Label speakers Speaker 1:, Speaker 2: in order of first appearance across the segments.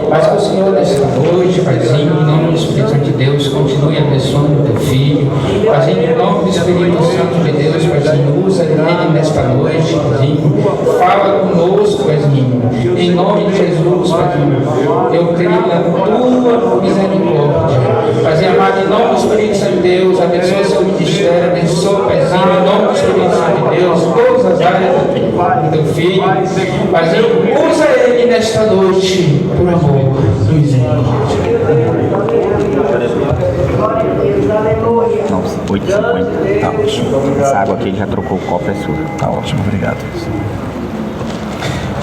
Speaker 1: Mas que o Senhor nesta noite, Paizinho, em nome do Espírito Santo de Deus, continue abençoando o teu filho. Paizinho, em nome do Espírito Santo de Deus, Paizinho, usa ele nesta noite, Paizinho. Fala conosco, Paizinho. Em nome de Jesus, Paizinho, eu creio na tua misericórdia. Paizinho amado, em nome do Espírito Santo de Deus, abençoa seu ministério, abençoa, Paizinho, em nome do Espírito Santo de Deus, todas as áreas do teu filho. Paizinho, usa ele nesta noite, por amor, misericórdia.
Speaker 2: 8,50. Tá ótimo. Essa água aqui ele já trocou o copo, é sua.
Speaker 3: Tá ótimo, obrigado.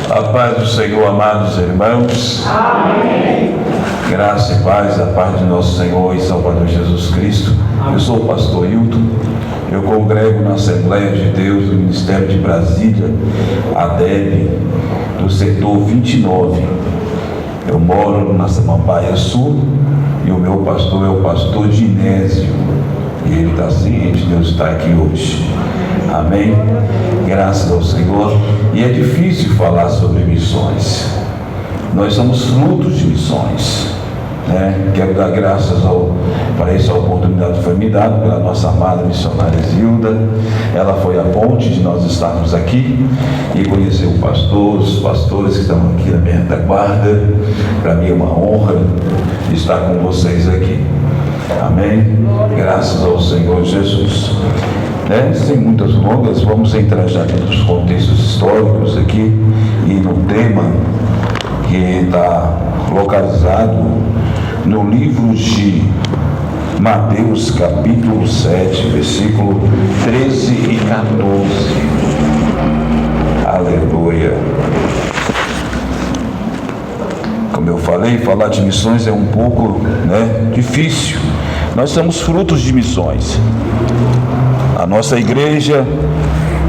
Speaker 3: A paz do Senhor, amados irmãos.
Speaker 4: Amém.
Speaker 3: Graça e paz da parte de nosso Senhor e Salvador Jesus Cristo. Eu sou o pastor Hilton. Eu congrego na Assembleia de Deus do Ministério de Brasília, ADEB, do setor 29. Eu moro na Samambaia Sul e o meu pastor é o pastor Dinésio. E ele está ciente de Deus estar aqui hoje. Amém? Graças ao Senhor. E é difícil falar sobre missões. Nós somos frutos de missões. Quero dar graças para essa oportunidade que foi me dada pela nossa amada missionária Zilda. Ela foi a ponte de nós estarmos aqui e conhecer o pastor, os pastores que estão aqui na minha retaguarda. Para mim é uma honra estar com vocês aqui. Amém? Graças ao Senhor Jesus. Sem muitas longas, vamos entrar já nos contextos históricos aqui e no tema que está localizado no livro de Mateus, capítulo 7, versículo 13 e 14. Aleluia. Como eu falei, falar de missões é um pouco difícil. Nós somos frutos de missões. A nossa igreja,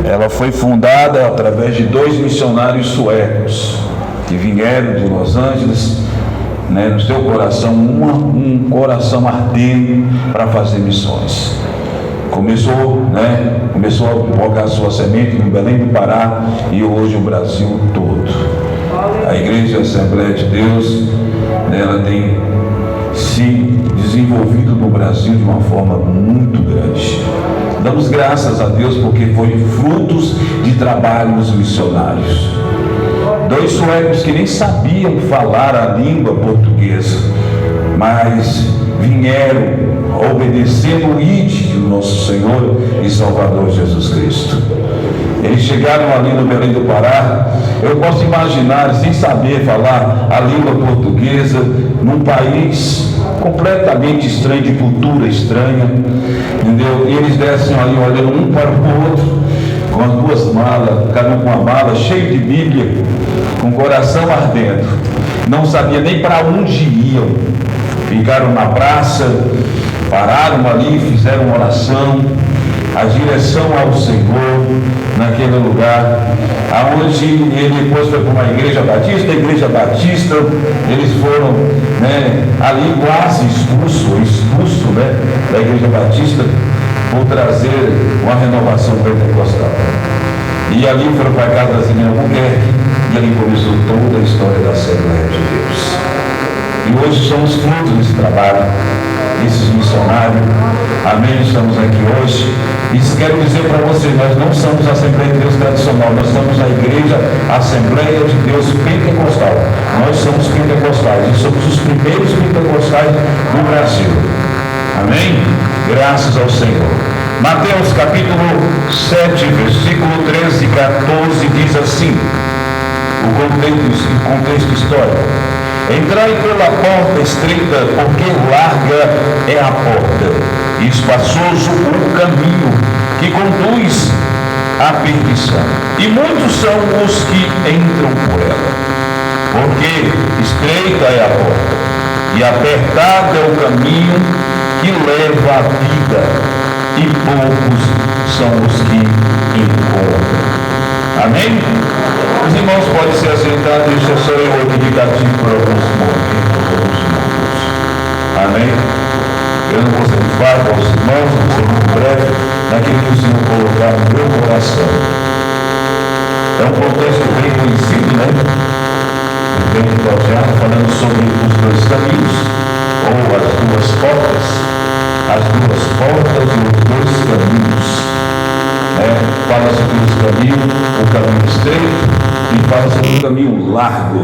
Speaker 3: ela foi fundada através de 2 missionários suecos que vieram de Los Angeles, no seu coração, um coração ardendo para fazer missões. Começou a colocar sua semente no Belém do Pará e hoje o Brasil todo. A Igreja Assembleia de Deus, ela tem se desenvolvido no Brasil de uma forma muito grande. Damos graças a Deus porque foi frutos de trabalhos missionários. 2 suecos que nem sabiam falar a língua portuguesa, mas vieram obedecendo o ID do nosso Senhor e Salvador Jesus Cristo. Eles chegaram ali no Belém do Pará. Eu posso imaginar, sem saber falar a língua portuguesa, num país completamente estranho, de cultura estranha, entendeu? E eles descem ali olhando um para o outro, com as 2 malas, cada um com uma mala cheia de Bíblia, com o coração ardendo. Não sabia nem para onde iam. Ficaram na praça, pararam ali, fizeram uma oração, a direção ao Senhor naquele lugar, aonde ele depois foi para uma igreja batista, eles foram ali quase expulso da igreja batista por trazer uma renovação pentecostal. E ali foram para a casa da Zilda Albuquerque e ali começou toda a história da Assembleia de Deus. E hoje somos frutos desse trabalho, esses missionários. Amém? Estamos aqui hoje. E quero dizer para vocês, nós não somos a Assembleia de Deus tradicional, nós somos a Igreja Assembleia de Deus Pentecostal. Nós somos pentecostais e somos os primeiros pentecostais do Brasil. Amém? Graças ao Senhor. Mateus capítulo 7, versículo 13 e 14 diz assim, o contexto histórico: entrai pela porta estreita, porque larga é a porta, e espaçoso o caminho que conduz à perdição, e muitos são os que entram por ela. Porque estreita é a porta, e apertado é o caminho que leva à vida, e poucos são os que encontram. Amém? Os irmãos podem se assentar, deixa só eu indicativo por alguns momentos. Amém? Eu não vou ser muito farto aos irmãos, vou ser muito breve naquilo que o Senhor colocar no meu coração. É um contexto bem conhecido, bem projeto, falando sobre os dois caminhos, ou as duas portas e os dois caminhos. Fala sobre o caminho estreito, e fala sobre o caminho largo.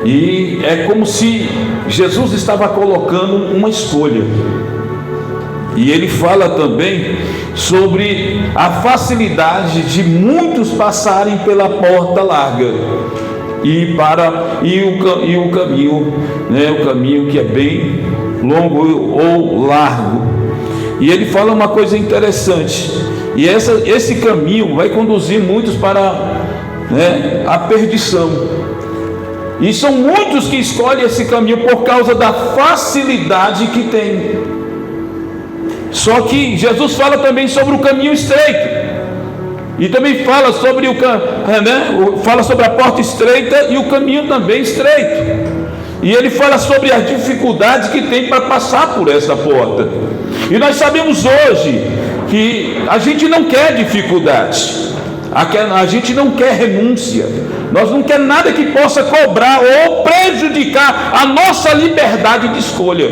Speaker 3: E é como se Jesus estava colocando uma escolha. E ele fala também sobre a facilidade de muitos passarem pela porta larga e o caminho, o caminho que é bem longo ou largo. E ele fala uma coisa interessante, e esse caminho vai conduzir muitos para a perdição. E são muitos que escolhem esse caminho por causa da facilidade que tem. Só que Jesus fala também sobre o caminho estreito, e também fala sobre fala sobre a porta estreita e o caminho também estreito. E ele fala sobre as dificuldades que tem para passar por essa porta. E nós sabemos hoje que a gente não quer dificuldade, a gente não quer renúncia, nós não queremos nada que possa cobrar ou prejudicar a nossa liberdade de escolha.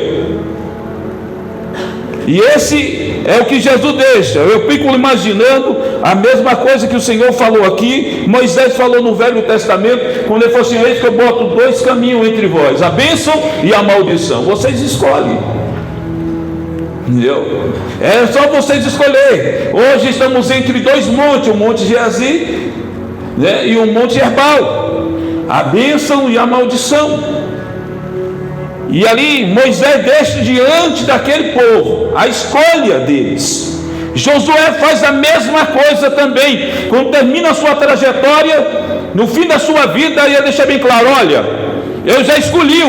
Speaker 3: E esse é o que Jesus deixa. Eu fico imaginando a mesma coisa que o Senhor falou aqui. Moisés falou no Velho Testamento, quando ele falou assim: eis que eu boto dois caminhos entre vós, a bênção e a maldição, vocês escolhem. Entendeu? É só vocês escolher. Hoje estamos entre dois montes, o Monte Geazim, e o Monte Herbal, a bênção e a maldição. E ali Moisés deixa diante daquele povo a escolha deles. Josué faz a mesma coisa também. Quando termina a sua trajetória, no fim da sua vida, ele deixa bem claro: olha, eu já escolhi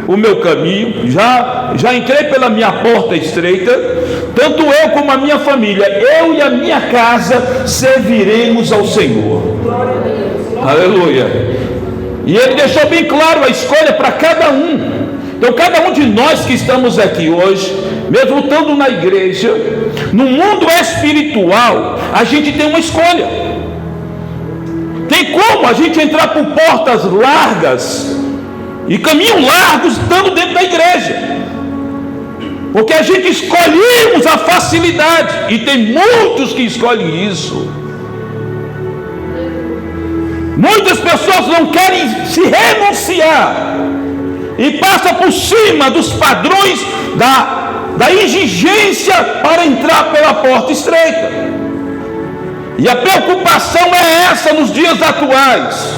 Speaker 3: o meu caminho, já entrei pela minha porta estreita, tanto eu como a minha família, eu e a minha casa serviremos ao Senhor. Aleluia. E ele deixou bem claro a escolha para cada um. Então cada um de nós que estamos aqui hoje, mesmo estando na igreja, no mundo espiritual, a gente tem uma escolha. Tem como a gente entrar por portas largas e caminhos largos estando dentro da igreja, porque a gente escolhemos a facilidade, e tem muitos que escolhem isso. Muitas pessoas não querem se renunciar e passa por cima dos padrões da exigência para entrar pela porta estreita. E a preocupação é essa nos dias atuais.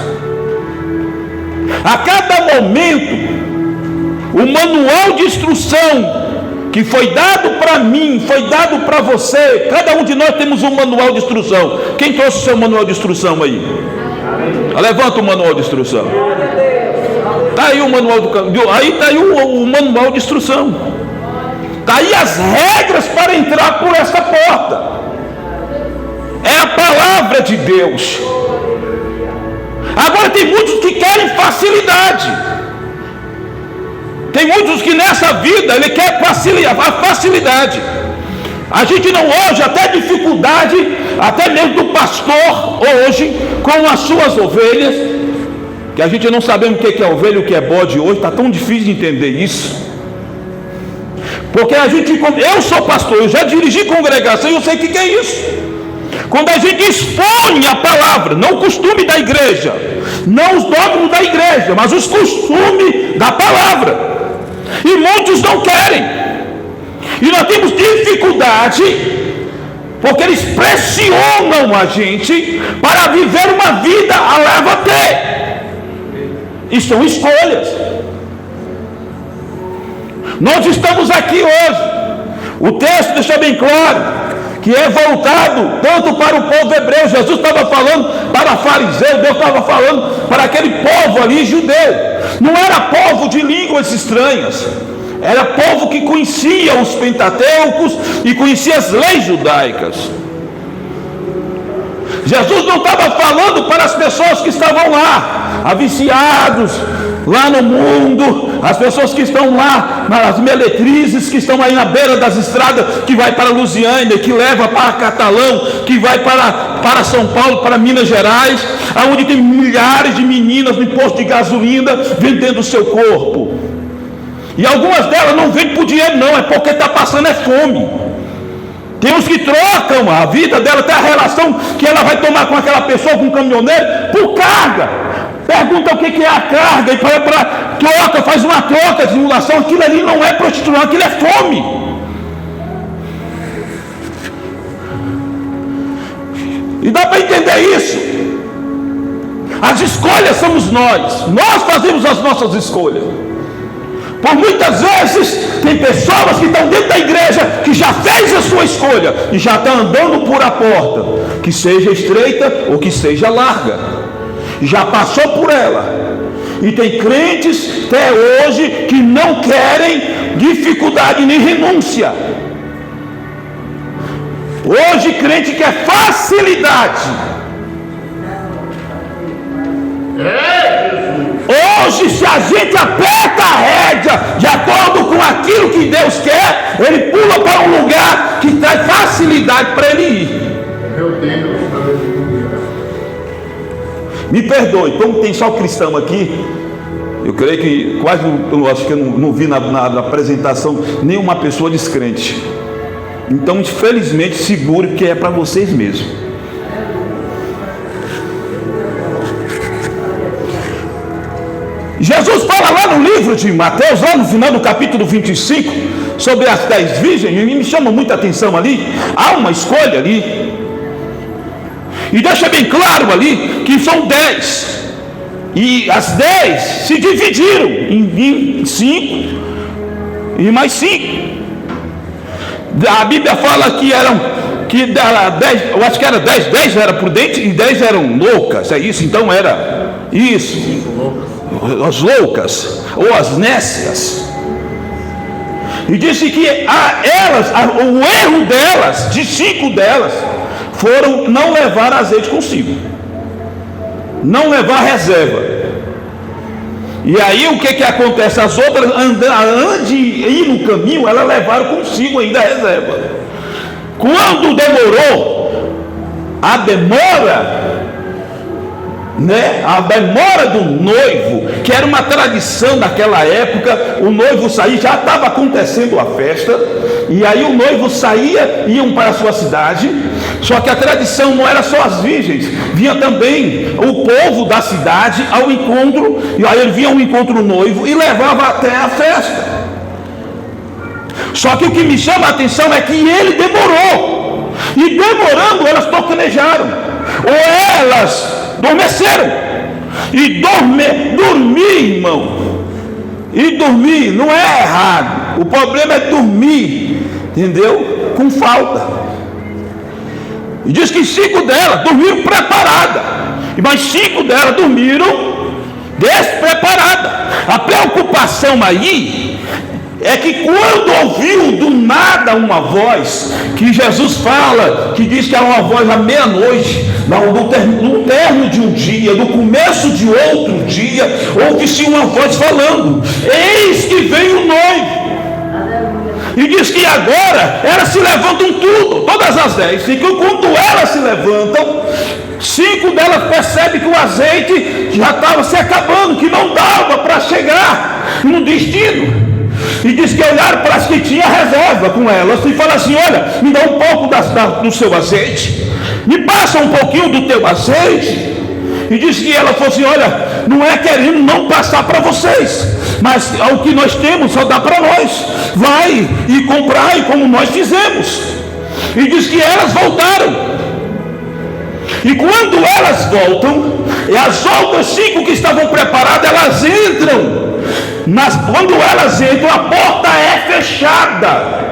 Speaker 3: A cada momento, o manual de instrução que foi dado para mim, foi dado para você, cada um de nós temos um manual de instrução. Quem trouxe o seu manual de instrução aí? Levanta o manual de instrução. Está aí o manual está aí o manual de instrução. Está aí as regras para entrar por essa porta. É a palavra de Deus. Agora tem muitos que querem facilidade. Tem muitos que nessa vida ele quer a facilidade. A gente não hoje, até dificuldade, até mesmo do pastor hoje, com as suas ovelhas, que a gente não sabemos o que é ovelha e o que é bode hoje, está tão difícil de entender isso. Porque eu sou pastor, eu já dirigi congregação e eu sei o que é isso. Quando a gente expõe a palavra, não o costume da igreja, não os dogmas da igreja, mas os costumes da palavra, e muitos não querem, e nós temos dificuldade, porque eles pressionam a gente para viver uma vida a leva a ter. E são escolhas. Nós estamos aqui hoje, o texto deixa bem claro que é voltado tanto para o povo hebreu. Jesus estava falando para fariseu, Deus estava falando para aquele povo ali judeu. Não era povo de línguas estranhas, era povo que conhecia os Pentateucos e conhecia as leis judaicas. Jesus não estava falando para as pessoas que estavam lá, viciados, lá no mundo, as pessoas que estão lá nas meretrizes, que estão aí na beira das estradas, que vai para Lusiânia, que leva para Catalão, que vai para São Paulo, para Minas Gerais, aonde tem milhares de meninas no posto de gasolina vendendo o seu corpo. E algumas delas não vendem por dinheiro não, é porque está passando fome. Tem uns que trocam a vida dela, até a relação que ela vai tomar com aquela pessoa, com um caminhoneiro, por carga. Pergunta o que é a carga, e troca, faz uma troca de simulação. Aquilo ali não é prostituição, aquilo é fome. E dá para entender isso. As escolhas somos nós fazemos as nossas escolhas. Por muitas vezes tem pessoas que estão dentro da igreja que já fez a sua escolha e já está andando por a porta, que seja estreita ou que seja larga, já passou por ela. E tem crentes até hoje que não querem dificuldade nem renúncia. Hoje crente quer facilidade. Hoje, se a gente aperta a rédea de acordo com aquilo que Deus quer, ele pula para um lugar que traz facilidade para ele ir. Meu Deus, me perdoe, como tem só cristão aqui, eu creio que quase eu acho que eu não vi na apresentação nenhuma pessoa descrente. Então, infelizmente, segure, porque é para vocês mesmos. Jesus fala lá no livro de Mateus, lá no final do capítulo 25, sobre as 10 virgens, e me chama muita atenção ali. Há uma escolha ali, e deixa bem claro ali que são 10, e as 10 se dividiram em 5 e mais 5. A Bíblia fala que eram 10, eu acho que era 10 eram prudentes e 10 eram loucas, é isso? Então era isso, as loucas ou as nécias. E disse que o erro delas, de 5 delas, foram não levar azeite consigo, não levar reserva. E aí o que acontece? As outras, antes de ir no caminho, elas levaram consigo ainda a reserva. Quando demorou, a demora do noivo, que era uma tradição daquela época, o noivo saía, já estava acontecendo a festa, e aí o noivo saía, iam para a sua cidade, só que a tradição não era só as virgens, vinha também o povo da cidade ao encontro, e aí ele vinha ao encontro do noivo e levava até a festa. Só que o que me chama a atenção é que ele demorou, e demorando elas tocanejaram, ou elas adormeceram. E dormir, irmão, e dormir não é errado, o problema é dormir, entendeu? Com falta. E diz que 5 delas dormiram preparadas, e mais 5 delas dormiram despreparadas. A preocupação aí é que quando ouviu do nada uma voz, que Jesus fala, que diz que era uma voz à meia-noite, no término de um dia, no começo de outro dia, ouve-se uma voz falando: eis que vem o noivo. E diz que agora elas se levantam todas as 10, e que quando elas se levantam, 5 delas percebem que o azeite já estava se acabando, que não dava para chegar no destino. E diz que olharam para as que tinha reserva com elas e falaram assim: olha, me dá um pouco do seu azeite, me passa um pouquinho do teu azeite. E diz que ela falou assim: olha, não é querendo não passar para vocês, mas o que nós temos só dá para nós, vai e comprai como nós fizemos. E diz que elas voltaram. E quando elas voltam, e as outras 5 que estavam preparadas, elas entram. Mas quando elas entram, a porta é fechada.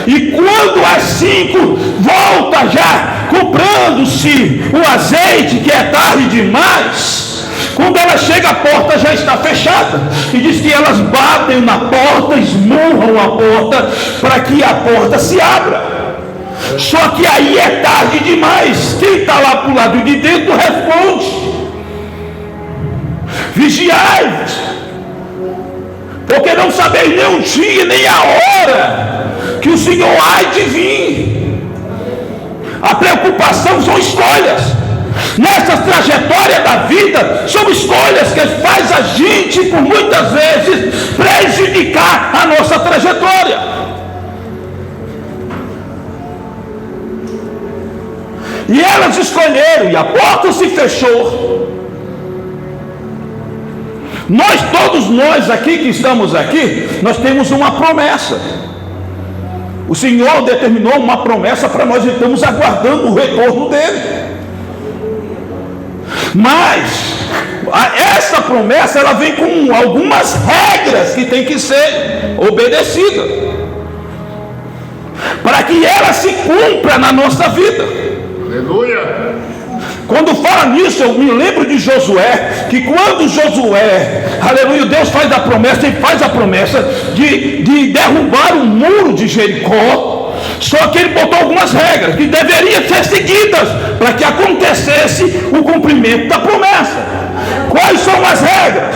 Speaker 3: E quando as 5 voltam já comprando-se o azeite, que é tarde demais, quando ela chega, a porta já está fechada. E diz que elas batem na porta, esmurram a porta para que a porta se abra. Só que aí é tarde demais. Quem está lá para o lado de dentro responde. Vigiai-vos, porque não sabeis nem o dia nem a hora que o Senhor há de vir. A preocupação são escolhas. Nessa trajetória da vida, são escolhas que faz a gente, por muitas vezes, prejudicar a nossa trajetória. E elas escolheram, e a porta se fechou. Todos nós aqui que estamos aqui, nós temos uma promessa. O Senhor determinou uma promessa para nós e estamos aguardando o retorno dele. Mas essa promessa, ela vem com algumas regras que tem que ser obedecidas para que ela se cumpra na nossa vida.
Speaker 4: Aleluia!
Speaker 3: Quando fala nisso, eu me lembro de Josué, que quando Josué, aleluia, Deus faz a promessa, ele faz a promessa de derrubar o muro de Jericó, só que ele botou algumas regras que deveriam ser seguidas para que acontecesse o cumprimento da promessa. Quais são as regras?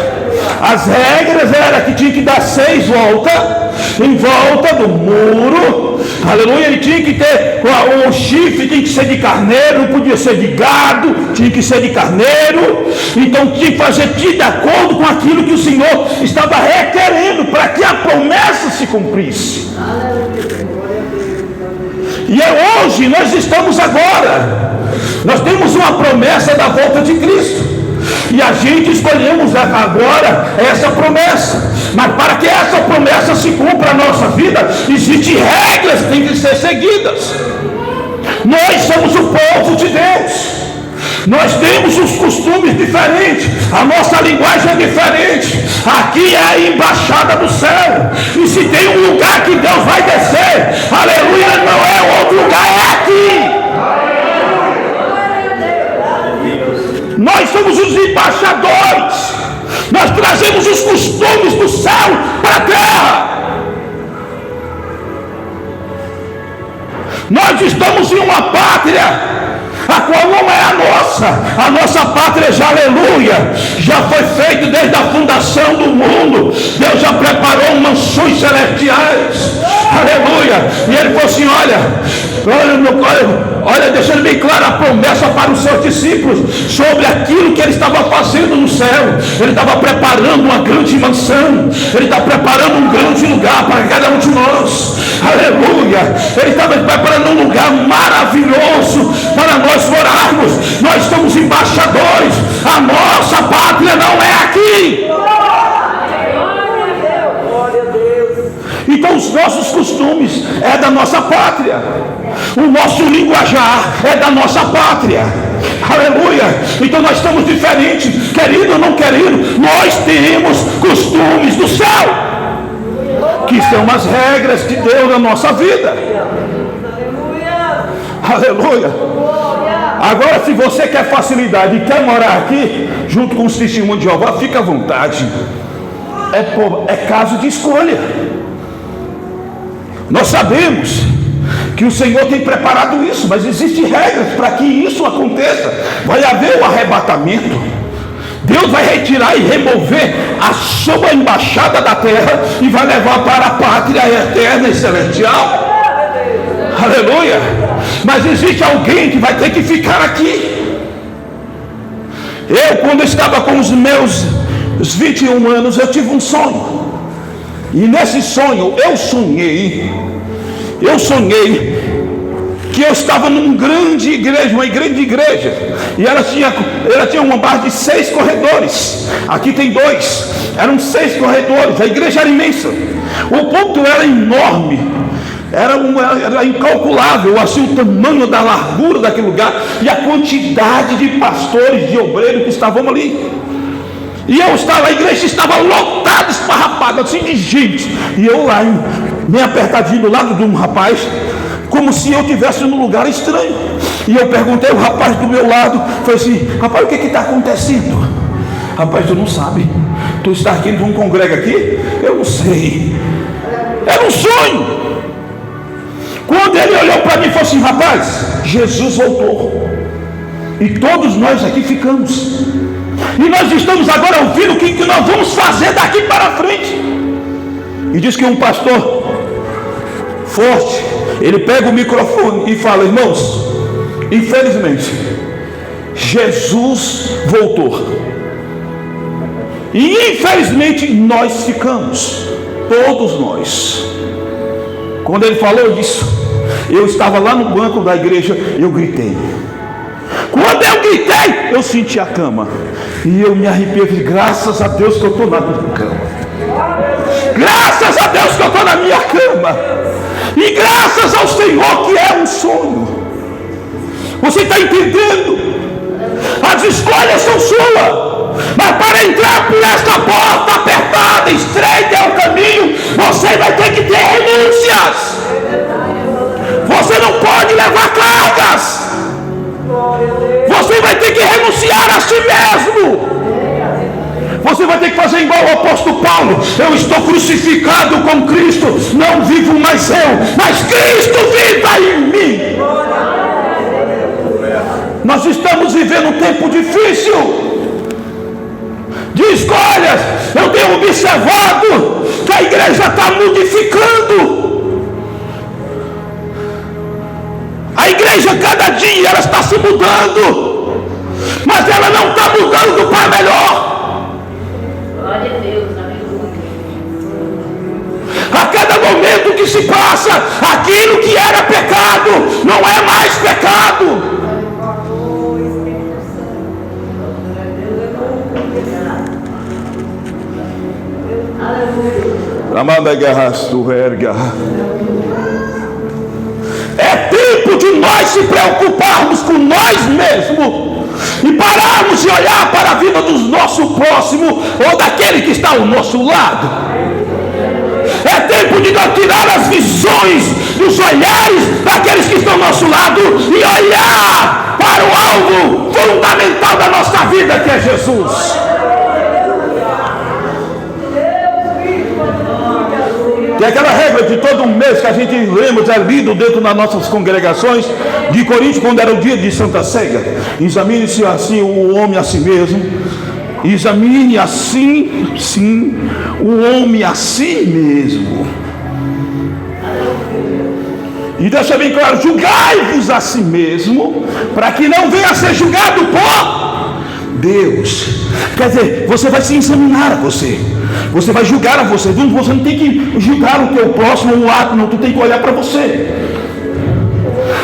Speaker 3: As regras eram que tinha que dar 6 voltas em volta do muro, aleluia. Ele tinha que ter o chifre, tinha que ser de carneiro, não podia ser de gado, tinha que ser de carneiro. Então tinha que fazer de acordo com aquilo que o Senhor estava requerendo para que a promessa se cumprisse. E hoje nós estamos agora, nós temos uma promessa da volta de Cristo. E a gente escolhemos agora essa promessa. Mas para que essa promessa se cumpra na nossa vida, existem regras que têm que ser seguidas. Nós somos o povo de Deus. Nós temos os costumes diferentes. A nossa linguagem é diferente. Aqui é a embaixada do céu. E se tem um lugar que Deus vai descer, aleluia, não é outro lugar, é aqui. Nós somos os embaixadores. Nós trazemos os costumes do céu para a terra. Nós estamos em uma pátria a qual não é a nossa. A nossa pátria já, aleluia, já foi feito desde a fundação do mundo. Deus já preparou mansões celestiais, aleluia. E ele falou assim: olha, deixando bem clara a promessa para os seus discípulos sobre aquilo que ele estava fazendo no céu. Ele estava preparando uma grande mansão, ele está preparando um grande lugar para cada um de nós, aleluia. Ele estava preparando um lugar maravilhoso para nós morarmos. Nós somos embaixadores. A nossa pátria não é aqui. Então os nossos costumes é da nossa pátria, o nosso linguajar é da nossa pátria, aleluia. Então nós estamos diferentes, querido ou não querido, nós temos costumes do céu, que são as regras de Deus na nossa vida, aleluia. Agora, se você quer facilidade e quer morar aqui junto com os testemunhos de Jeová, fica à vontade. É caso de escolha. Nós sabemos que o Senhor tem preparado isso, mas existem regras para que isso aconteça. Vai haver o arrebatamento. Deus vai retirar e remover a sua embaixada da terra e vai levar para a pátria eterna e celestial. Aleluia. Mas existe alguém que vai ter que ficar aqui. Eu, quando estava com os meus 21 anos, eu tive um sonho. E nesse sonho eu sonhei que eu estava numa grande igreja, e ela tinha uma base de 6 corredores. Aqui tem 2, eram 6 corredores. A igreja era imensa, o púlpito era enorme, era incalculável, assim, o tamanho da largura daquele lugar e a quantidade de pastores, de obreiros que estavam ali. E a igreja estava lotada, esparrapada, assim, de gente. E eu lá, bem apertadinho do lado de um rapaz, como se eu estivesse num lugar estranho. E eu perguntei ao rapaz do meu lado, falei assim: rapaz, o que está acontecendo? Rapaz, tu não sabe? Tu está aqui, tu não congrega aqui? Eu não sei. Era um sonho. Quando ele olhou para mim e falou assim: rapaz, Jesus voltou. E todos nós aqui ficamos. E nós estamos agora ouvindo o que nós vamos fazer daqui para frente. E diz que um pastor forte, ele pega o microfone e fala: irmãos, infelizmente Jesus voltou. E infelizmente nós ficamos, todos nós. Quando ele falou isso, eu estava lá no banco da igreja, eu gritei. Quando eu gritei, eu senti a cama. E eu me arrepiei e falei: graças a Deus que eu estou na minha cama. Graças a Deus que eu estou na minha cama. E graças ao Senhor que é um sonho. Você está entendendo? As escolhas são suas. Mas para entrar por esta porta apertada, estreita é o caminho, você vai ter que ter renúncias. Você não pode levar cargas. Você vai ter que renunciar a si mesmo. Você vai ter que fazer igual o apóstolo Paulo: eu estou crucificado com Cristo, não vivo mais eu, mas Cristo vive em mim. Nós estamos vivendo um tempo difícil de escolhas. Eu tenho observado que a igreja está modificando. A igreja cada dia ela está se mudando, mas ela não está mudando para melhor.
Speaker 5: Glória a Deus, aleluia.
Speaker 3: A cada momento que se passa, aquilo que era pecado não é mais pecado. É tempo de nós se preocuparmos com nós mesmos e pararmos de olhar para a vida do nosso próximo ou daquele que está ao nosso lado. É tempo de nós tirar as visões dos olhares daqueles que estão ao nosso lado e olhar para o alvo fundamental da nossa vida, que é Jesus. E aquela regra de todo mês que a gente lembra, é lido dentro das nossas congregações, de Coríntios, quando era o dia de Santa Ceia: examine-se assim o homem a si mesmo, examine assim, sim, o homem a si mesmo. E deixa bem claro: julgai-vos a si mesmo, para que não venha a ser julgado por Deus. Quer dizer, você vai se examinar a você. Você vai julgar a você. Você não tem que julgar o teu próximo ou o ato, não. Tu tem que olhar para você.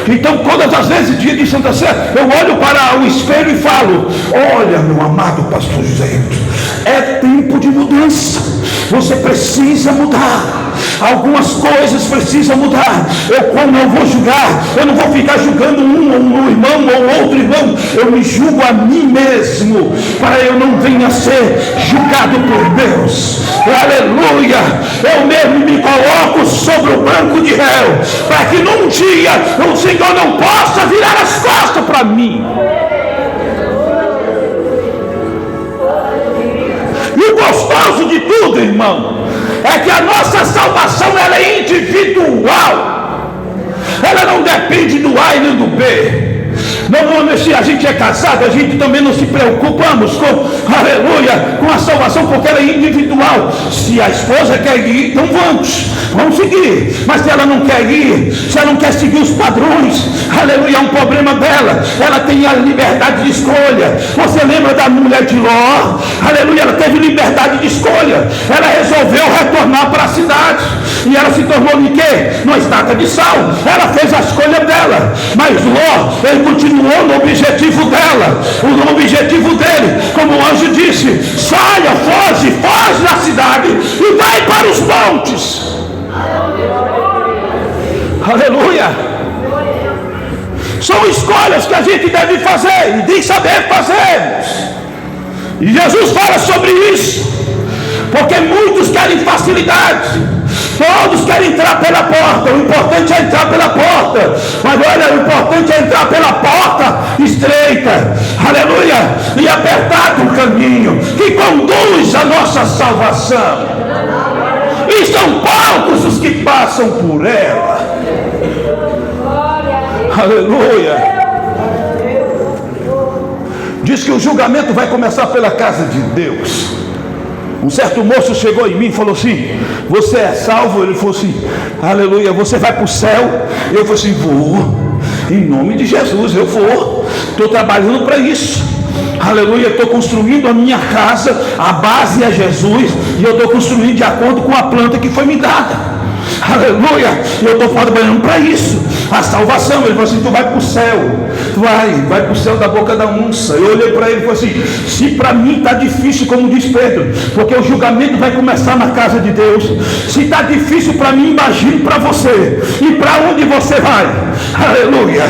Speaker 3: Então, todas as vezes, dia de Santa Ceia, eu olho para o espelho e falo: olha, meu amado pastor José, é tempo de mudança. Você precisa mudar. Algumas coisas precisam mudar. Como eu vou julgar, eu não vou ficar julgando um irmão ou outro irmão. Eu me julgo a mim mesmo, para eu não venha a ser julgado por Deus. Aleluia. Eu mesmo me coloco sobre o banco de réu, para que num dia o Senhor não possa virar as costas para mim. E o gostoso de tudo, irmão, é que a nossa salvação ela é individual. Ela não depende do A e nem do B. Não, se a gente é casado, a gente também não se preocupamos com, aleluia, com a salvação, porque ela é individual. Se a esposa quer ir, então vamos seguir. Mas se ela não quer ir, se ela não quer seguir os padrões, aleluia, é um problema dela. Ela tem a liberdade de escolha. Você lembra da mulher de Ló? Aleluia, ela teve liberdade de escolha. Ela resolveu retornar para a cidade. E ela se tornou em quê? Numa estaca de sal. Ela fez a escolha dela. Mas Ló, ele continuou no objetivo dela, no objetivo dele. Como o anjo disse: saia, foge da cidade e vai para os montes. Aleluia. São escolhas que a gente deve fazer e tem que saber fazer. E Jesus fala sobre isso, porque muitos querem facilidade. Todos querem entrar pela porta. O importante é entrar pela porta. Mas olha, o importante é entrar pela porta estreita, aleluia, e apertado o caminho que conduz à nossa salvação. E são poucos os que passam por ela. Aleluia. Diz que o julgamento vai começar pela casa de Deus. Um certo moço chegou em mim e falou assim: você é salvo? Ele falou assim: aleluia, você vai para o céu? Eu falei assim: vou, em nome de Jesus, eu vou, estou trabalhando para isso, aleluia, estou construindo a minha casa, a base é Jesus, e eu estou construindo de acordo com a planta que foi me dada, aleluia, eu estou trabalhando para isso, a salvação. Ele falou assim: tu vai para o céu, tu vai para o céu da boca da onça. Eu olhei para ele e falei assim: se para mim está difícil, como diz Pedro, porque o julgamento vai começar na casa de Deus, se está difícil para mim, imagine para você, e para onde você vai, aleluia.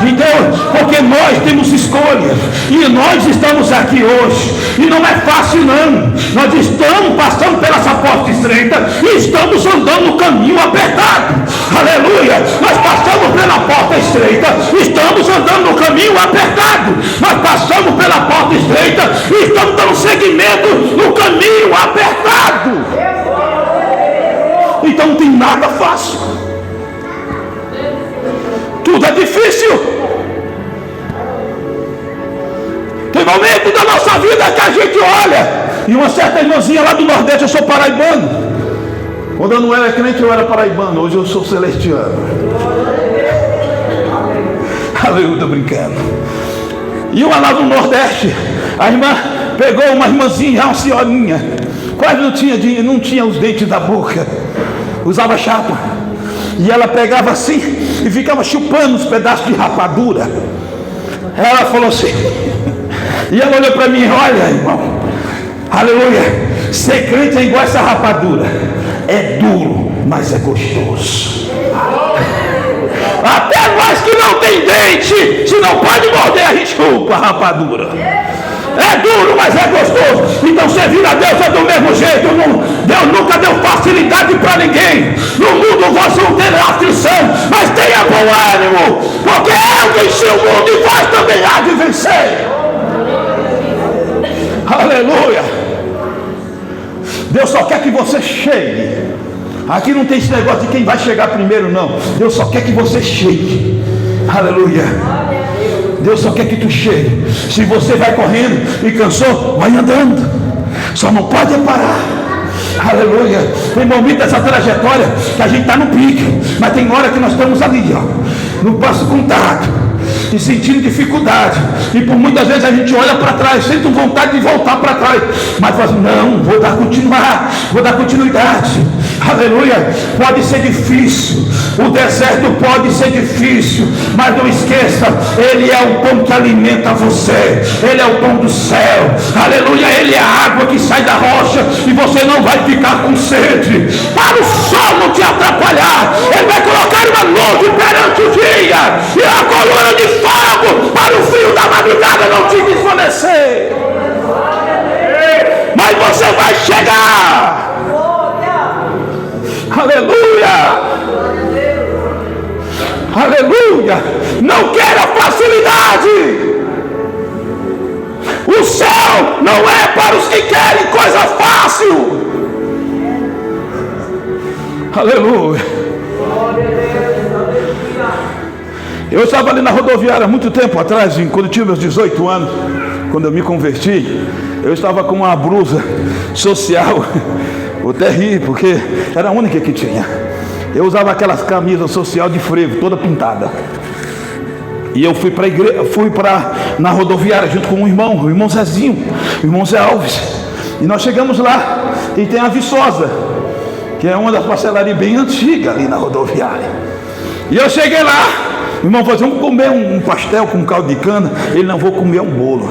Speaker 3: Então, porque nós temos escolhas, e nós estamos aqui hoje, e não é fácil não, nós estamos passando pela essa porta estreita, e estamos andando no caminho apertado, aleluia. Nós passamos pela porta estreita, estamos andando no caminho apertado, nós passamos pela porta estreita e estamos dando seguimento no caminho apertado. Então não tem nada fácil, tudo é difícil. Tem momento da nossa vida que a gente olha, e uma certa irmãzinha lá do Nordeste, eu sou paraibano, quando eu não era crente eu era paraibano, hoje eu sou celestiano. Aleluia, estou brincando. E uma lá do Nordeste, a irmã pegou uma irmãzinha, uma senhorinha, quase não tinha dinheiro, não tinha os dentes da boca, usava chapa, e ela pegava assim e ficava chupando os pedaços de rapadura. Ela falou assim, e ela olhou para mim: olha, irmão, aleluia, ser crente é igual essa rapadura, é duro, mas é gostoso. Até nós que não tem dente, se não pode morder, a gente chupa a rapadura. É duro, mas é gostoso. Então servir a Deus é do mesmo jeito. Deus nunca deu facilidade para ninguém. No mundo vocês vão ter aflição, mas tenha bom ânimo, porque eu venci o mundo e vós também há de vencer. Aleluia. Deus só quer que você chegue. Aqui não tem esse negócio de quem vai chegar primeiro, não. Deus só quer que você chegue. Aleluia. Deus só quer que tu chegue. Se você vai correndo e cansou, vai andando. Só não pode parar. Aleluia. Tem momentos dessa trajetória que a gente está no pique, mas tem hora que nós estamos ali, ó, no passo contato, e sentindo dificuldade, e por muitas vezes a gente olha para trás, sente vontade de voltar para trás, mas fala assim: não, vou dar continuidade. Aleluia. Pode ser difícil, o deserto pode ser difícil, mas não esqueça, Ele é o pão que alimenta você, Ele é o pão do céu, aleluia. Ele é a água que sai da rocha, e você não vai ficar com sede, para o sol não te atrapalhar. Ele vai colocar uma luz perante o dia, e a coluna de fogo para o frio da madrugada não te desvanecer. Mas você vai chegar. Aleluia. Aleluia. Não queira facilidade. O céu não é para os que querem coisa fácil. Aleluia. Eu estava ali na rodoviária há muito tempo atrás, quando eu tinha meus 18 anos, quando eu me converti. Eu estava com uma blusa social, terrível, porque era a única que tinha. Eu usava aquelas camisas social de frevo, toda pintada. E eu fui para a igreja, na rodoviária junto com o irmão Zezinho, o irmão Zé Alves. E nós chegamos lá, e tem a Viçosa, que é uma das pastelarias bem antigas ali na rodoviária. E eu cheguei lá, o irmão falou assim: vamos comer um pastel com caldo de cana. Ele: não, vou comer um bolo.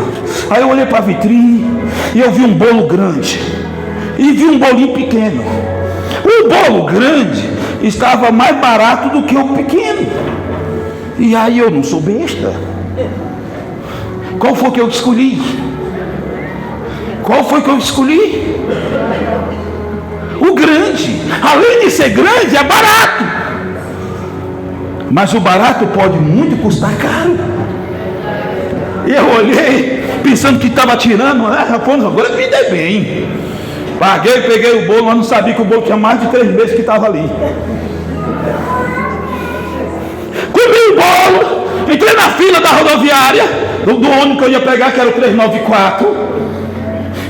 Speaker 3: Aí eu olhei para a vitrine e eu vi um bolo grande e vi um bolinho pequeno. O bolo grande estava mais barato do que o pequeno. E aí eu não sou besta. Qual foi que eu escolhi? Qual foi que eu escolhi? O grande. Além de ser grande, é barato. Mas o barato pode muito custar caro. E eu olhei, pensando que estava tirando, agora me dei bem. Paguei, peguei o bolo, mas não sabia que o bolo tinha mais de 3 meses que estava ali. Comi o bolo
Speaker 6: Entrei na fila da rodoviária, do ônibus que eu ia pegar, que era o 394.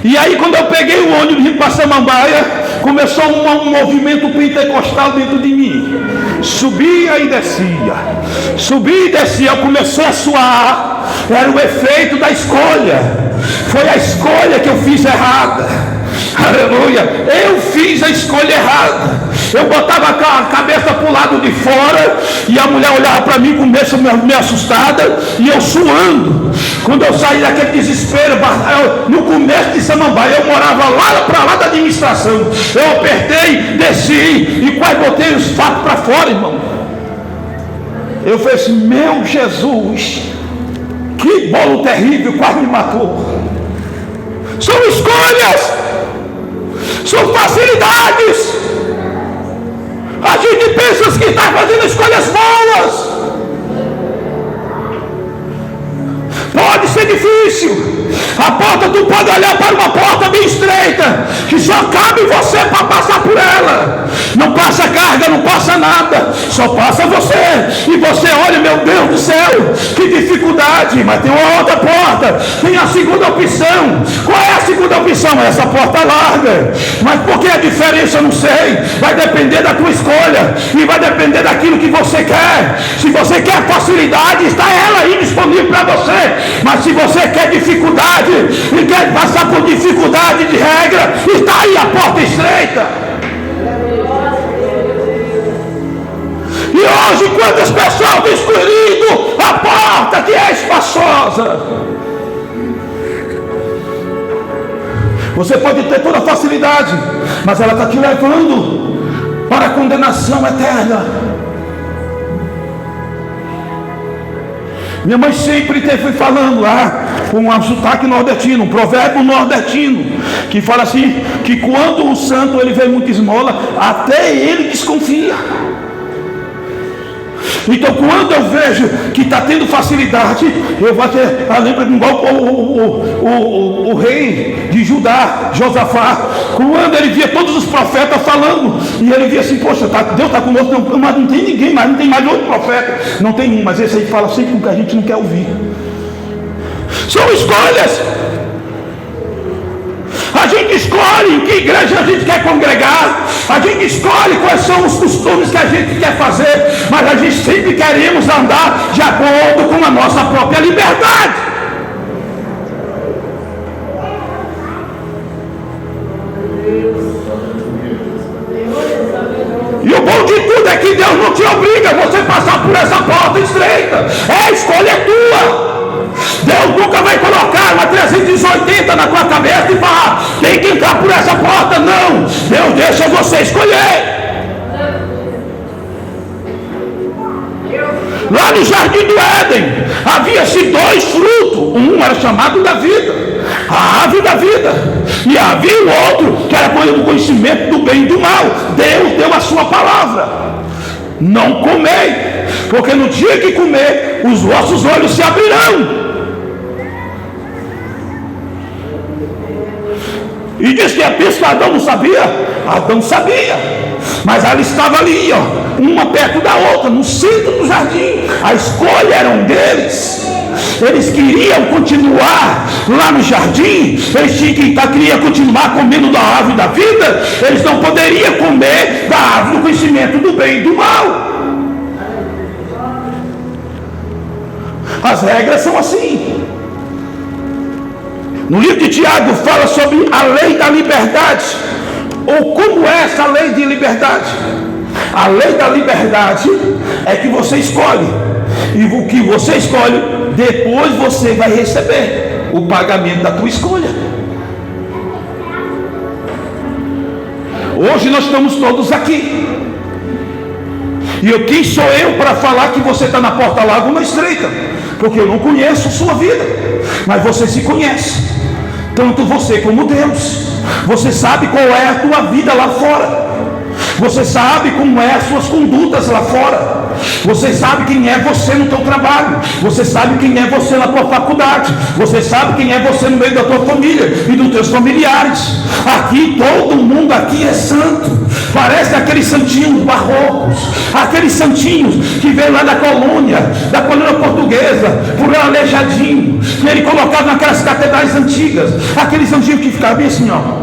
Speaker 6: E aí quando eu peguei o ônibus indo para Samambaia, começou um movimento pentecostal dentro de mim. Subia e descia, subia e descia, começou a suar. Era o efeito da escolha. Foi a escolha que eu fiz errada. Aleluia, eu fiz a escolha errada. Eu botava a cabeça para o lado de fora e a mulher olhava para mim com meio assustada e eu suando. Quando eu saí daquele desespero, no começo de Samambaia, eu morava lá para lá da administração. Eu apertei, desci e quase botei os fatos para fora, irmão. Eu falei assim, meu Jesus, que bolo terrível, quase me matou. São escolhas, são facilidades. A gente pensa que está fazendo escolhas boas. Pode ser difícil. A porta, tu pode olhar para uma porta bem estreita, que só cabe você para passar por ela. Não passa carga, não passa nada, só passa você. E você olha, meu Deus do céu, que dificuldade. Mas tem uma outra porta, tem a segunda opção. Qual é a segunda opção? É essa porta larga. Mas por que a diferença? Eu não sei. Vai depender da tua escolha e vai depender daquilo que você quer. Se você quer facilidade, está ela aí disponível para você. Mas se você quer dificuldade e quer passar por dificuldade de regra, está aí a porta estreita. E hoje quantas pessoas têm escolhido a porta que é espaçosa? Você pode ter toda a facilidade, mas ela está te levando para a condenação eterna. Minha mãe sempre foi falando com um sotaque nordestino, um provérbio nordestino, que fala assim, que quando o santo ele vê muita esmola, até ele desconfia. Então quando eu vejo que está tendo facilidade, eu vou ter, lembra igual o rei de Judá, Josafá, quando ele via todos os profetas falando, e ele via assim, poxa, Deus está conosco, mas não tem ninguém mais, não tem mais outro profeta, não tem um, mas esse aí fala sempre com o que a gente não quer ouvir. São escolhas. A gente escolhe em que igreja a gente quer congregar, a gente escolhe quais são os costumes que a gente quer fazer, mas a gente sempre queremos andar de acordo com a nossa própria liberdade. E o bom de tudo é que Deus não te obriga a você passar por essa porta estreita, a escolha é tua. Deus nunca vai colocar uma 380 na tua cabeça e falar, tem que entrar por essa porta. Não, Deus deixa você escolher. Lá no jardim do Éden havia-se 2 frutos. Um era chamado da vida, a árvore da vida, e havia o outro que era o conhecimento do bem e do mal. Deus deu a sua palavra, não comei, porque no dia que comer os vossos olhos se abrirão. E diz que Adão não sabia? Adão sabia, mas ela estava ali, uma perto da outra, no centro do jardim. A escolha era um deles. Eles queriam continuar lá no jardim, eles queriam continuar comendo da árvore da vida, eles não poderiam comer da árvore do conhecimento do bem e do mal. As regras são assim. No livro de Tiago fala sobre a lei da liberdade, ou como é essa lei de liberdade. A lei da liberdade é que você escolhe, e o que você escolhe, depois você vai receber o pagamento da tua escolha. Hoje nós estamos todos aqui, e quem sou eu para falar que você está na porta larga ou na estreita? Porque eu não conheço sua vida, mas você se conhece, tanto você como Deus. Você sabe qual é a tua vida lá fora, você sabe como é as suas condutas lá fora, você sabe quem é você no teu trabalho, você sabe quem é você na tua faculdade, você sabe quem é você no meio da tua família e dos teus familiares. Aqui todo mundo aqui é santo. Parece aquele aqueles santinhos barrocos, aqueles santinhos que veio lá da colônia portuguesa, por Aleijadinho, que ele colocava naquelas catedrais antigas, aqueles santinhos que ficavam bem assim, ó.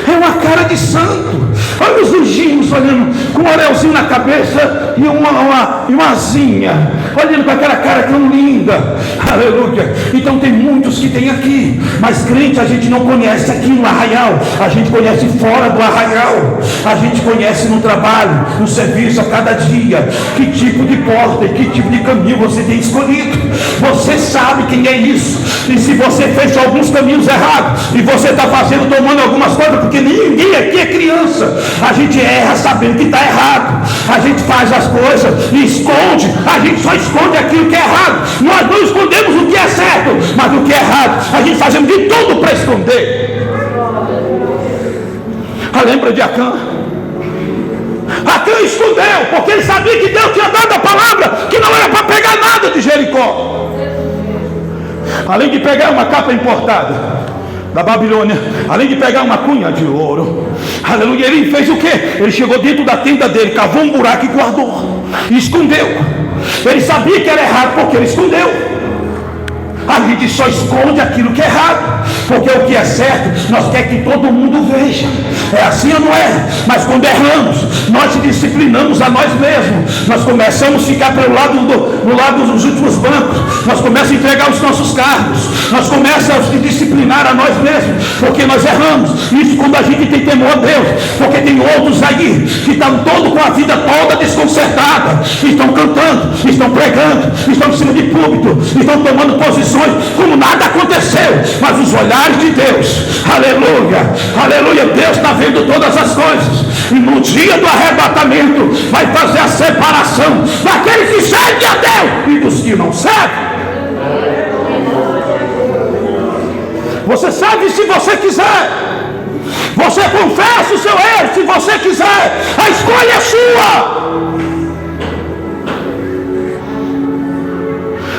Speaker 6: É uma cara de santo. Olha os anjinhos olhando com um anelzinho na cabeça e uma asinha, olhando com aquela cara tão linda. Aleluia. Então tem muitos que tem aqui, mas crente a gente não conhece aqui no arraial, a gente conhece fora do arraial, a gente conhece no trabalho, no serviço, a cada dia, que tipo de porta e que tipo de caminho você tem escolhido. Você sabe quem é isso. E se você fez alguns caminhos errados e você está tomando algumas coisas, porque ninguém aqui é criança, a gente erra sabendo que está errado, a gente faz as coisas e esconde, a gente só esconde aquilo que é errado. Nós não escondemos o que é certo, mas o que é errado a gente fazemos de tudo para esconder. Lembra de Acã? Acã escondeu porque ele sabia que Deus tinha dado a palavra que não era para pegar nada de Jericó. Além de pegar uma capa importada da Babilônia, além de pegar uma cunha de ouro, aleluia, ele fez o que? Ele chegou dentro da tenda dele, cavou um buraco e guardou, e escondeu. Ele sabia que era errado porque ele escondeu. A gente só esconde aquilo que é errado, porque o que é certo nós queremos que todo mundo veja. É assim ou não é? Mas quando erramos, nós se disciplinamos a nós mesmos, nós começamos a ficar pelo lado dos últimos bancos, nós começamos a entregar os nossos cargos, nós começamos a se disciplinar a nós mesmos, porque nós erramos. Isso quando a gente tem temor a Deus, porque tem outros aí que estão todos com a vida toda desconcertada, estão cantando, estão pregando, estão em cima de púlpito, estão tomando posições como nada aconteceu, mas os olhares de Deus, aleluia, aleluia, Deus está vendo todas as coisas, e no dia do arrebatamento vai fazer a separação daqueles que servem a Deus e dos que não servem. Você serve se você quiser, você confessa o seu erro se você quiser, a escolha é sua.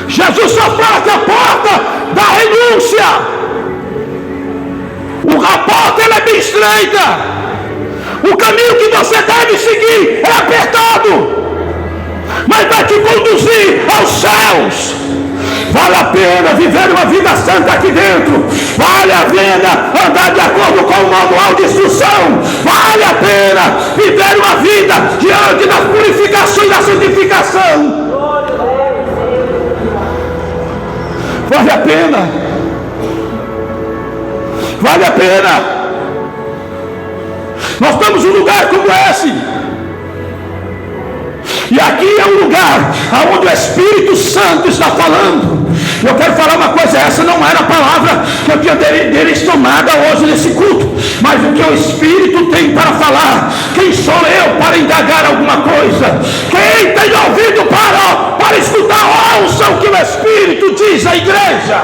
Speaker 6: Jesus só fala que a porta da renúncia, a porta ela é bem estreita, o caminho que você deve seguir é apertado, mas vai te conduzir aos céus. Vale a pena viver uma vida santa aqui dentro, vale a pena andar de acordo com o manual de instrução, vale a pena viver uma vida diante da purificação e da santificação. Vale a pena, vale a pena. Nós estamos em um lugar como esse, e aqui é um lugar onde o Espírito Santo está falando. Eu quero falar uma coisa, essa não era a palavra que eu tinha direcionada hoje nesse culto, mas o que o Espírito tem para falar. Quem sou eu para indagar alguma coisa? Quem tem ouvido para escutar, ouça o que o Espírito diz à igreja.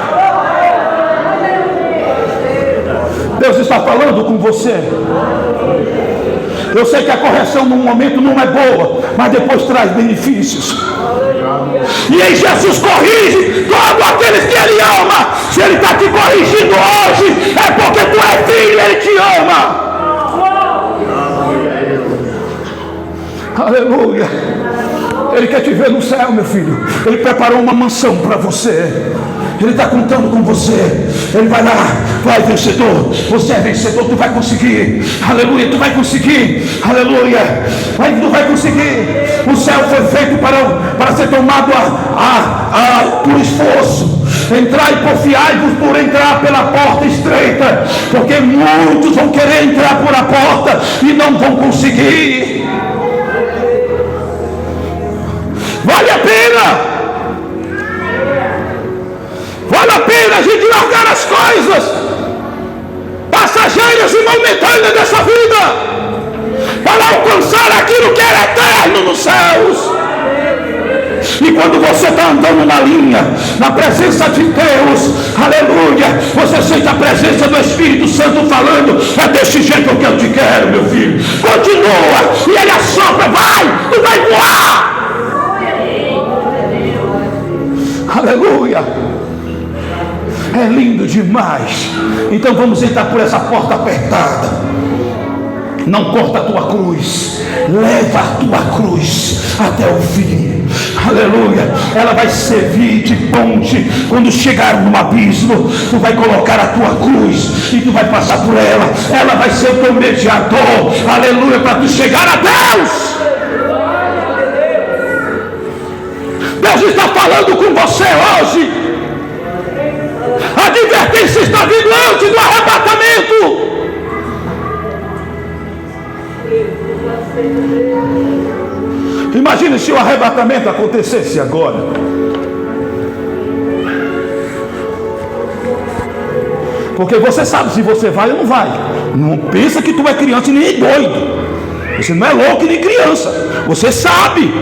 Speaker 6: Deus está falando com você. Eu sei que a correção no momento não é boa, mas depois traz benefícios. E aí Jesus corrige todos aqueles que Ele ama. Se Ele está te corrigindo hoje, é porque tu é filho, Ele te ama. Aleluia. Ele quer te ver no céu, meu filho. Ele preparou uma mansão para você. Ele está contando com você. Ele vai lá, vai vencedor. Você é vencedor, tu vai conseguir. Aleluia, tu vai conseguir. Aleluia, tu vai conseguir. O céu foi feito para ser tomado por esforço. Entrai e porfiai-vos por entrar pela porta estreita, porque muitos vão querer entrar por a porta e não vão conseguir. Vale a pena. Vale a pena a gente largar as coisas passageiras e momentâneas dessa vida para alcançar aquilo que era eterno nos céus. E quando você está andando na linha, na presença de Deus, aleluia, você sente a presença do Espírito Santo falando: é desse jeito que eu te quero, meu filho, continua. E ele assopra: vai, tu vai voar. Aleluia. É lindo demais. Então vamos entrar por essa porta apertada. Não corta a tua cruz, leva a tua cruz até o fim. Aleluia. Ela vai servir de ponte. Quando chegar no abismo, tu vai colocar a tua cruz e tu vai passar por ela. Ela vai ser o teu mediador, aleluia, para tu chegar a Deus. Deus está falando com você hoje. A advertência está vindo antes do arrebatamento. Imagine se o arrebatamento acontecesse agora. Porque você sabe se você vai ou não vai. Não pensa que tu é criança e nem é doido. Você não é louco e nem criança. Você sabe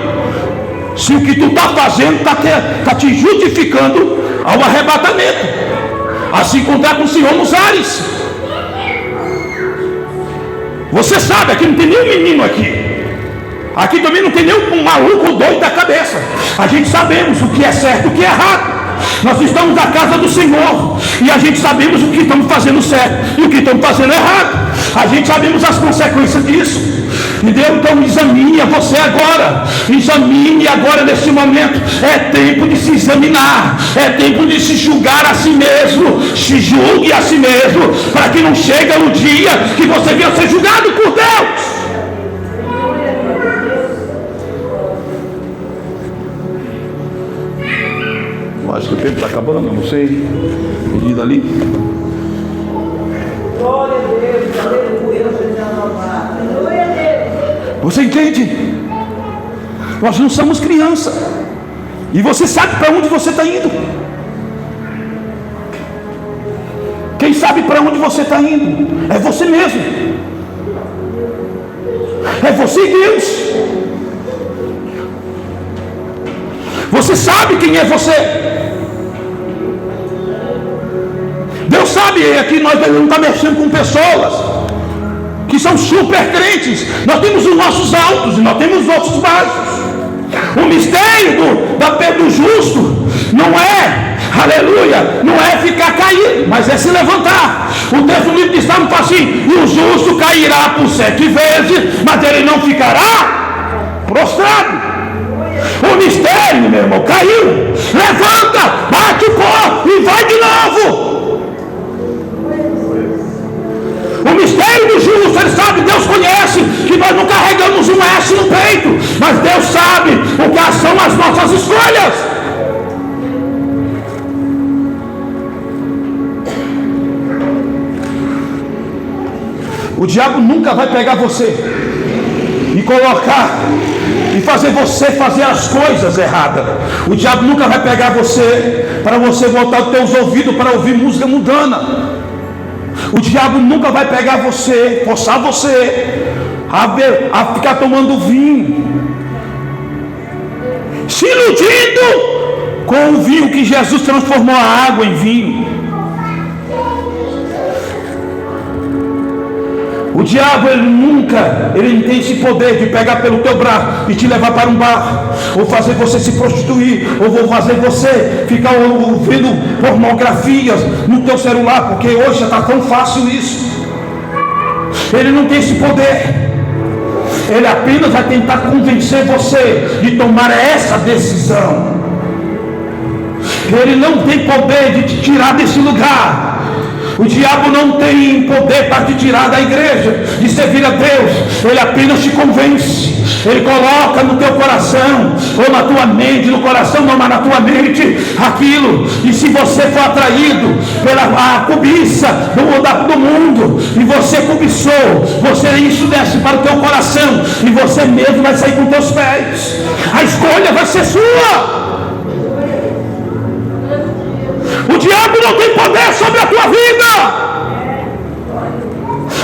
Speaker 6: se o que tu está fazendo está te justificando ao arrebatamento, a se encontrar com o Senhor nos ares. Você sabe, aqui não tem nenhum menino aqui. Aqui também não tem nenhum maluco doido da cabeça. A gente sabemos o que é certo e o que é errado. Nós estamos na casa do Senhor e a gente sabemos o que estamos fazendo certo e o que estamos fazendo errado. A gente sabemos as consequências disso. Entendeu? Então examine você agora. Examine agora nesse momento. É tempo de se examinar. É tempo de se julgar a si mesmo. Se julgue a si mesmo, para que não chegue no dia que você venha ser julgado por Deus. Acho que o tempo está acabando, não sei. Pedido ali. Glória a Deus, aleluia. Você entende? Nós não somos criança. E você sabe para onde você está indo. Quem sabe para onde você está indo é você mesmo. É você e Deus. Você sabe quem é você. Deus sabe. E aqui nós não estamos mexendo com pessoas que são super crentes. Nós temos os nossos altos e nós temos os nossos baixos. O mistério do justo não é, aleluia, não é ficar caído, mas é se levantar. O texto do livro de Salmos fala assim: e o justo cairá por 7 vezes, mas ele não ficará prostrado. O mistério, meu irmão, caiu. Levanta, bate o pó e vai de novo. O mistério do justo, ele sabe, Deus conhece que nós não carregamos um S no peito, mas Deus sabe o que são as nossas escolhas. O diabo nunca vai pegar você e colocar e fazer você fazer as coisas erradas. O diabo nunca vai pegar você para você voltar os teus ouvidos para ouvir música mundana. O diabo nunca vai pegar você, forçar você a ficar tomando vinho, se iludindo com o vinho que Jesus transformou a água em vinho. O diabo, ele não tem esse poder de pegar pelo teu braço e te levar para um bar, ou fazer você se prostituir, ou vou fazer você ficar ouvindo pornografias no teu celular, porque hoje já está tão fácil isso. Ele não tem esse poder. Ele apenas vai tentar convencer você de tomar essa decisão. Ele não tem poder de te tirar desse lugar. O diabo não tem poder para te tirar da igreja, de servir a Deus. Ele apenas te convence. Ele coloca no teu coração, ou na tua mente, no coração não, mas na tua mente, aquilo. E se você for atraído pela cobiça do mundo, e você cobiçou, isso desce para o teu coração, e você mesmo vai sair com teus pés. A escolha vai ser sua. O diabo não tem poder sobre a tua vida.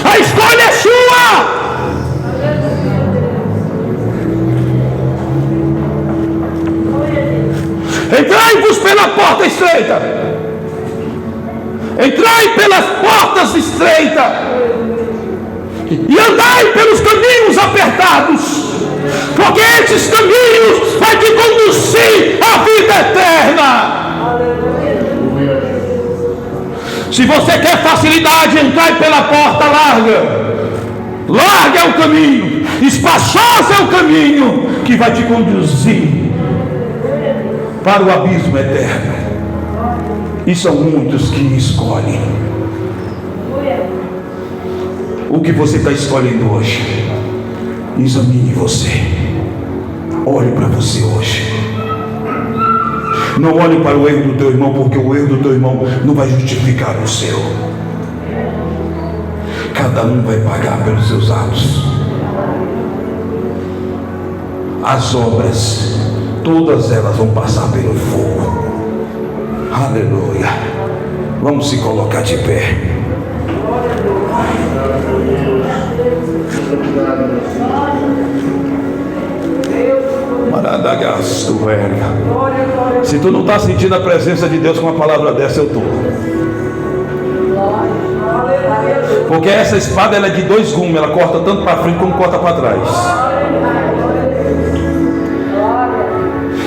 Speaker 6: A escolha é sua. Entrai-vos pela porta estreita. Entrai pelas portas estreitas e andai pelos caminhos apertados, porque esses caminhos vai te conduzir à vida eterna. Se você quer facilidade, entrai pela porta larga. Largo é o caminho, espaçoso é o caminho que vai te conduzir para o abismo eterno. E são muitos que escolhem. O que você está escolhendo hoje? Examine você. Olhe para você hoje. Não olhe para o erro do teu irmão, porque o erro do teu irmão não vai justificar o seu. Cada um vai pagar pelos seus atos. As obras, todas elas vão passar pelo fogo. Aleluia. Vamos se colocar de pé. Maradagasto, velho. Se tu não está sentindo a presença de Deus com uma palavra dessa, eu estou. Porque essa espada ela é de 2 gumes, ela corta tanto para frente como corta para trás.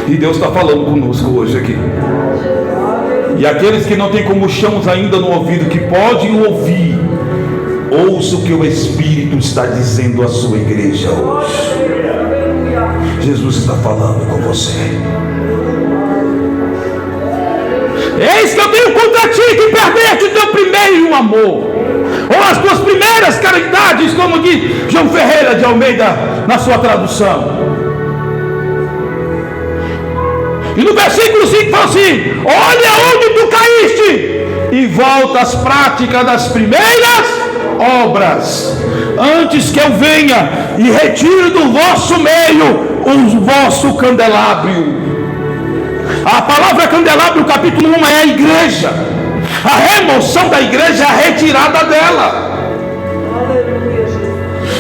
Speaker 6: E Deus está falando conosco hoje aqui. E aqueles que não têm comichões ainda no ouvido, que podem ouvir, ouça o que o Espírito está dizendo à sua igreja hoje. Jesus está falando com você. Eis que eu tenho contra ti que perdeste o teu primeiro amor, ou as tuas primeiras caridades, como diz João Ferreira de Almeida na sua tradução. E no versículo 5 fala assim: olha onde tu caíste, e volta às práticas das primeiras obras, antes que eu venha e retire do vosso meio o vosso candelabro. A palavra candelabro, capítulo 1, é a igreja. A remoção da igreja é a retirada dela.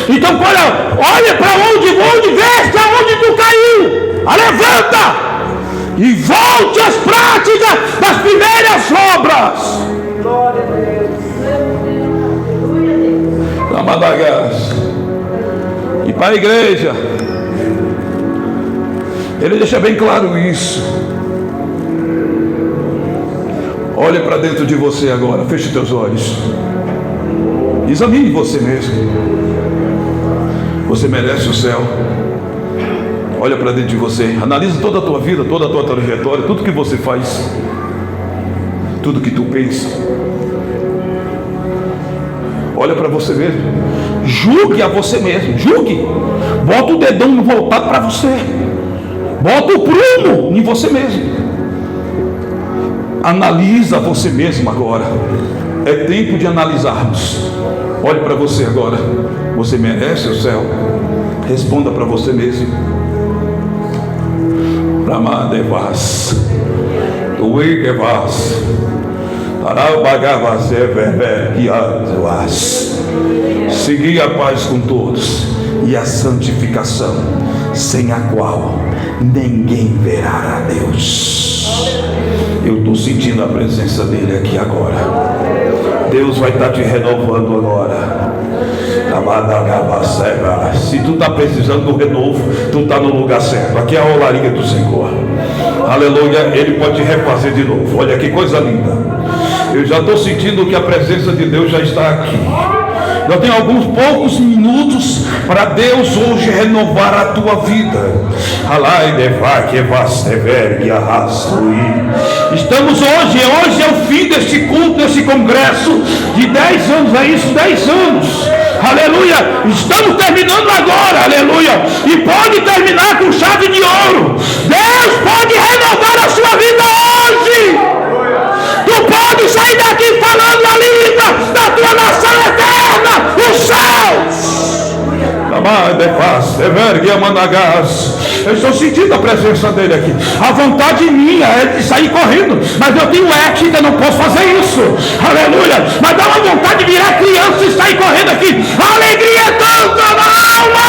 Speaker 6: Então olha para onde veste, aonde tu caiu, levanta e volte às práticas das primeiras obras. Glória a Deus. Ramadagas. E para a igreja, ele deixa bem claro isso. Olhe para dentro de você agora, feche teus olhos. Examine você mesmo. Você merece o céu. Olha para dentro de você, analisa toda a tua vida, toda a tua trajetória, tudo que você faz, tudo que tu pensa. Olha para você mesmo, julgue a você mesmo, julgue. Bota o dedão voltado para você, bota o prumo em você mesmo. Analisa você mesmo agora. É tempo de analisarmos. Olhe para você agora. Você merece o céu? Responda para você mesmo. Ramadevas, Tuikevas, Arabagavas, Everbequias. Segui a paz com todos e a santificação, sem a qual ninguém verá a Deus. Eu estou sentindo a presença dele aqui agora. Deus vai estar te renovando agora. Se tu está precisando do renovo, tu está no lugar certo. Aqui é a olaria do Senhor. Aleluia. Ele pode te refazer de novo. Olha que coisa linda. Eu já estou sentindo que a presença de Deus já está aqui. Eu tenho alguns poucos minutos para Deus hoje renovar a tua vida. Estamos hoje é o fim deste culto, deste congresso de 10 anos, é isso, 10 anos. Aleluia, estamos terminando agora, aleluia, e pode terminar com chave de ouro. Deus pode renovar a sua vida hoje. Tu pode sair daqui falando a língua da tua nação eterna, os céus. Eu estou sentindo a presença dele aqui. A vontade minha é de sair correndo, mas eu tenho ética, não posso fazer isso. Aleluia. Mas dá uma vontade de virar criança e sair correndo aqui. A alegria é tanta na alma.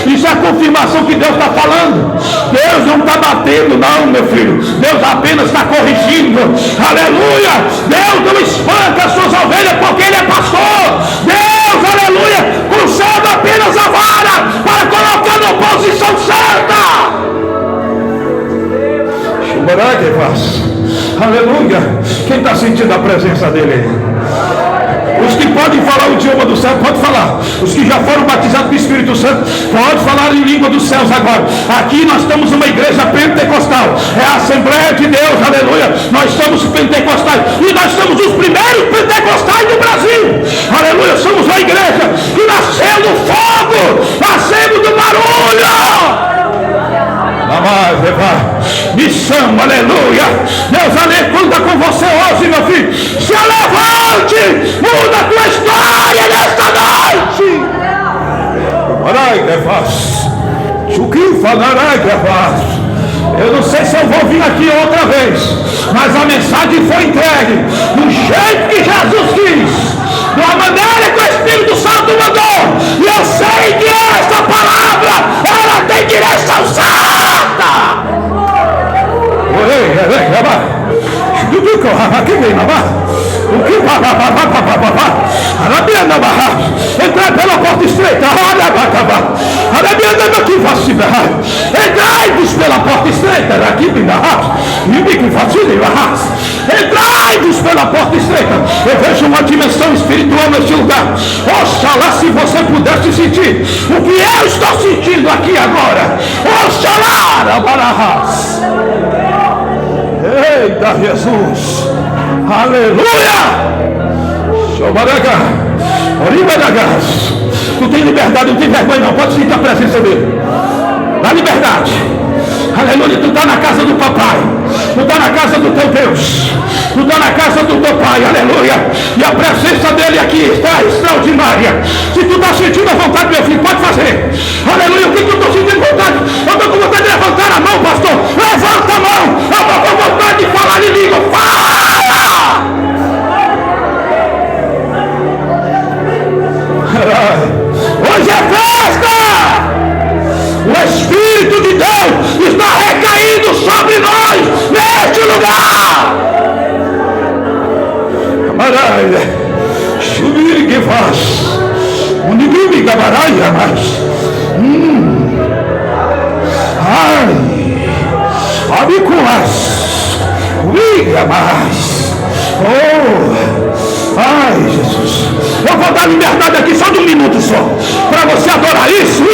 Speaker 6: Isso é a confirmação que Deus está falando. Deus não está batendo, não, meu filho. Deus apenas está corrigindo. Aleluia. Deus não espanca as suas ovelhas porque Ele é pastor. Deus, aleluia, conserva apenas a vara para colocar na posição certa. Aleluia. Quem está sentindo a presença dele? Os que podem falar o idioma do céu, pode falar. Os que já foram batizados com o Espírito Santo, pode falar em língua dos céus agora. Aqui nós estamos uma igreja pentecostal. É a Assembleia de Deus, aleluia. Nós somos pentecostais. E nós somos os primeiros pentecostais do Brasil. Aleluia. Somos uma igreja que nasceu do fogo, nascemos do barulho. Missão, aleluia. Deus conta com você hoje, meu filho. Se levante, muda a tua história nesta noite. Eu não sei se eu vou vir aqui outra vez, mas a mensagem foi entregue do jeito que Jesus quis, da maneira que o Espírito Santo mandou. E eu sei que esta palavra, ela tem direção certa. Entrai pela porta estreita. Entrai-vos pela porta estreita. Entrai-vos pela porta estreita. Eu vejo uma dimensão espiritual neste lugar. Oxalá se você pudesse sentir o que eu estou sentindo aqui agora. Oxalá, Barahás. Eita Jesus, aleluia. Tu tem liberdade, não tem vergonha não. Pode sentir a presença dele. Dá liberdade. Aleluia. Tu está na casa do papai. Tu está na casa do teu Deus. Tu está na casa do teu pai. Aleluia. E a presença dele aqui está extraordinária. Se tu está sentindo a vontade, meu filho, pode fazer. Aleluia. O que eu estou sentindo vontade? Eu estou com vontade de levantar a mão, pastor. Levanta a mão. Eu estou com vontade de falar em língua. Fala! Hoje é festa! O Espírito de Deus está recaindo sobre nós neste lugar! Camarada, subir que faz, unigume camarada, mas ai, abicuas, liga mais, ai Jesus. Eu vou dar liberdade aqui só de um minuto só, para você adorar isso.